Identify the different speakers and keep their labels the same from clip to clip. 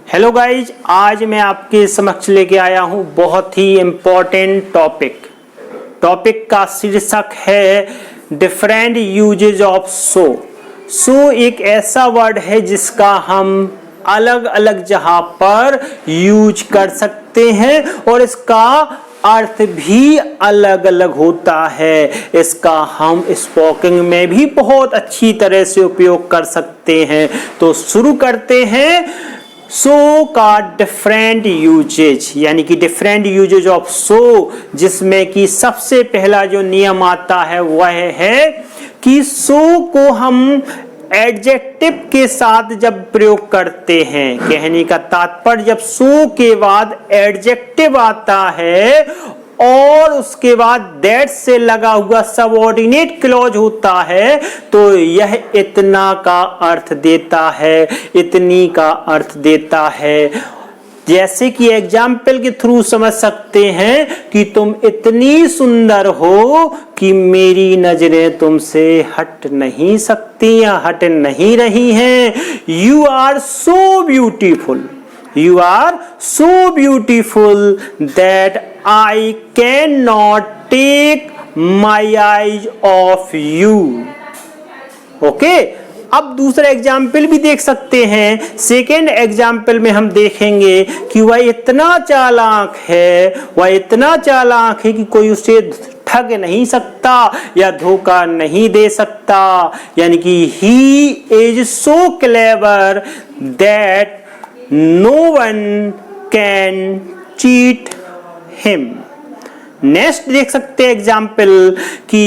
Speaker 1: Hello guys, आज मैं आपके समक्ष लेके आया हूं बहुत ही इम्पोर्टेंट टॉपिक का शीर्षक है डिफरेंट यूजेज ऑफ सो एक ऐसा वर्ड है जिसका हम अलग अलग जहां पर यूज कर सकते हैं और इसका अर्थ भी अलग अलग होता है। इसका हम स्पोकन में भी बहुत अच्छी तरह से उपयोग कर सकते हैं। तो शुरू करते हैं। सो का डिफरेंट यूजेज यानी कि डिफरेंट यूजेज ऑफ सो, जिसमें कि सबसे पहला जो नियम आता है वह है कि सो को हम एडजेक्टिव के साथ जब प्रयोग करते हैं, कहने का तात्पर्य जब सो के बाद एडजेक्टिव आता है और उसके बाद दैट से लगा हुआ सबऑर्डिनेट क्लॉज होता है तो यह इतना का अर्थ देता है, इतनी का अर्थ देता है। जैसे कि एग्जाम्पल के थ्रू समझ सकते हैं कि तुम इतनी सुंदर हो कि मेरी नजरें तुमसे हट नहीं सकती या हट नहीं रही हैं। You are so beautiful, you are so beautiful that I cannot take my eyes off you. Okay, अब दूसरा एग्जाम्पल भी देख सकते हैं। सेकेंड एग्जाम्पल में हम देखेंगे कि वह इतना चालाक है कि कोई उसे ठग नहीं सकता या धोखा नहीं दे सकता, यानी कि he is so clever that no one can cheat him. Next देख सकते हैं एग्जाम्पल कि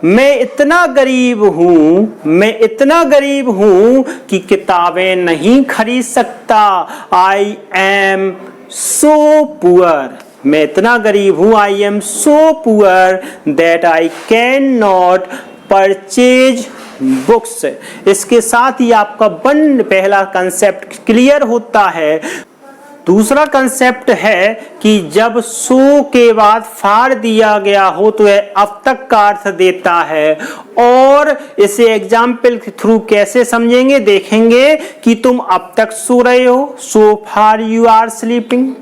Speaker 1: मैं इतना गरीब हूं कि किताबें नहीं खरीद सकता। I am so poor. मैं इतना गरीब हूं, I am so poor that I cannot purchase books. इसके साथ ही आपका पहला कंसेप्ट क्लियर होता है। दूसरा कंसेप्ट है कि जब सो के बाद फाड़ दिया गया हो तो यह अब तक का अर्थ देता है और इसे एग्जाम्पल के थ्रू कैसे समझेंगे देखेंगे कि तुम अब तक सो रहे हो, सो फार यू आर स्लीपिंग।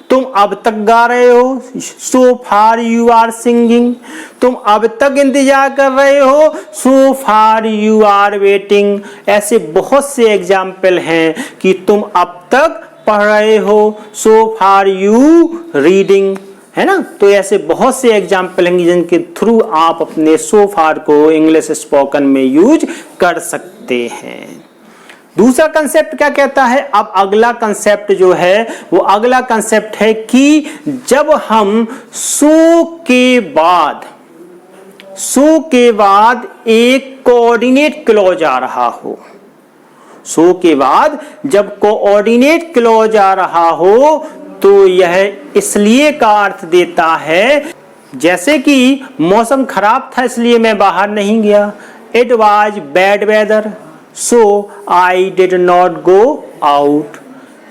Speaker 1: तुम अब तक गा रहे हो, सो फार यू आर सिंगिंग। तुम अब तक इंतजार कर रहे हो, सो फार यू आर वेटिंग। ऐसे बहुत से एग्जाम्पल हैं कि तुम अब तक पढ़ रहे हो, सो फार यू रीडिंग, है ना। तो ऐसे बहुत से एग्जाम्पल हैं जिनके थ्रू आप अपने सो फार को इंग्लिश स्पोकन में यूज कर सकते हैं। दूसरा कंसेप्ट क्या कहता है? अब अगला कंसेप्ट जो है वो अगला कंसेप्ट है कि जब हम सो के बाद एक कोऑर्डिनेट क्लॉज आ रहा हो, सो के बाद जब कोऑर्डिनेट क्लॉज आ रहा हो तो यह इसलिए का अर्थ देता है, जैसे कि मौसम खराब था इसलिए मैं बाहर नहीं गया। It was bad weather so I did not go out.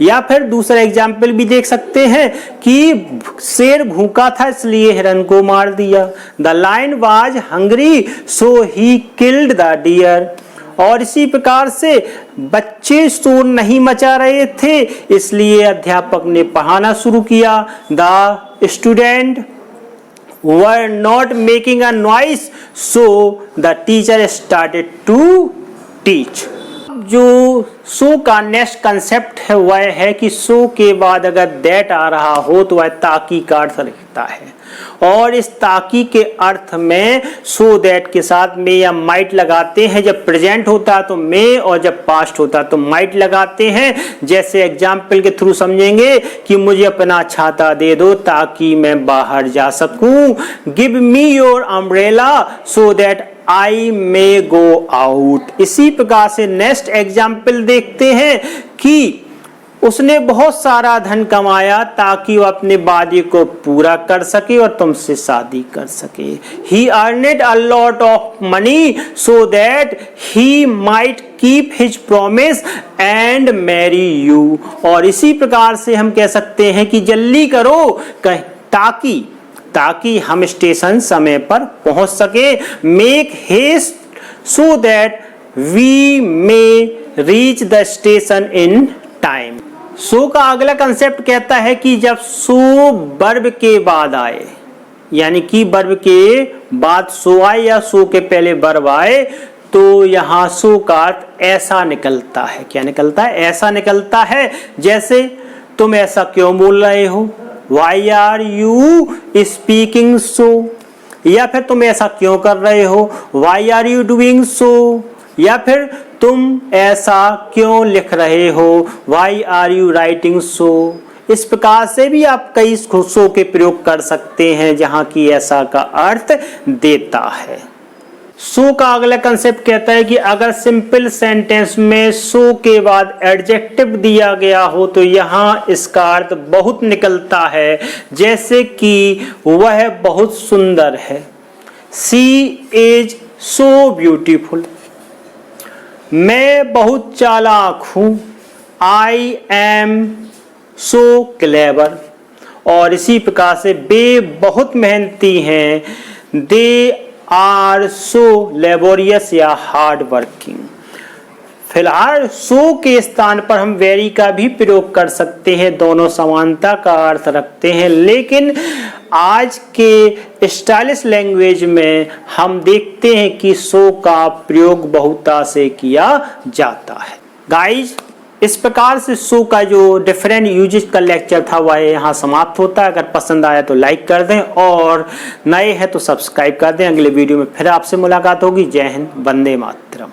Speaker 1: या फिर दूसरा एग्जाम्पल भी देख सकते हैं कि शेर भूखा था इसलिए हिरन को मार दिया। The lion was hungry so he killed the deer. और इसी प्रकार से बच्चे शोर नहीं मचा रहे थे इसलिए अध्यापक ने पढ़ाना शुरू किया। The student were not making a noise so the teacher started to teach. जो सो का नेक्स्ट कंसेप्ट है वह है कि सो के बाद अगर दैट आ रहा हो तो वह ताकि का अर्थ रखता है और इस ताकि के अर्थ में सो दैट के साथ में या माइट लगाते हैं। जब प्रेजेंट होता है तो में और जब पास्ट होता है तो माइट लगाते हैं। जैसे एग्जाम्पल के थ्रू समझेंगे कि मुझे अपना छाता दे दो ताकि मैं बाहर जा सकूं। Give me your umbrella so that I may go out। इसी प्रकार से नेक्स्ट एग्जाम्पल देखते हैं कि उसने बहुत सारा धन कमाया ताकि वो अपने वादे को पूरा कर सके और तुमसे शादी कर सके। He earned a lot of money so that he might keep his promise and marry you। और इसी प्रकार से हम कह सकते हैं कि जल्दी करो ताकि हम स्टेशन समय पर पहुंच सके। Make haste so that we may reach the station in time. So का अगला कंसेप्ट कहता है कि जब सो वर्ब के बाद आए, यानी कि वर्ब के बाद सो आए या सो के पहले वर्ब आए, तो यहां सो का अर्थ ऐसा निकलता है। क्या निकलता है? ऐसा निकलता है जैसे तुम ऐसा क्यों बोल रहे हो, why are you speaking so, या फिर तुम ऐसा क्यों कर रहे हो, why are you doing so, या फिर तुम ऐसा क्यों लिख रहे हो, why are you writing so. इस प्रकार से भी आप कई सो के प्रयोग कर सकते हैं जहां की ऐसा का अर्थ देता है। सो का अगला कंसेप्ट कहता है कि अगर सिंपल सेंटेंस में सो के बाद एडजेक्टिव दिया गया हो तो यहां इसका अर्थ बहुत निकलता है, जैसे कि वह बहुत सुंदर है, शी इज सो ब्यूटीफुल, मैं बहुत चालाक हूं, आई एम सो क्लेवर, और इसी प्रकार से वे बहुत मेहनती हैं, दे आर सो लेबोरियस या हार्ड वर्किंग। फिलहाल सो के स्थान पर हम वेरी का भी प्रयोग कर सकते हैं, दोनों समानता का अर्थ रखते हैं, लेकिन आज के स्टाइलिश लैंग्वेज में हम देखते हैं कि सो का प्रयोग बहुता से किया जाता है। गाइज, इस प्रकार से सो का जो डिफरेंट यूजेस का लेक्चर था वह यहाँ समाप्त होता है। अगर पसंद आया तो लाइक कर दें और नए हैं तो सब्सक्राइब कर दें। अगले वीडियो में फिर आपसे मुलाकात होगी। जय हिंद, वंदे मातरम।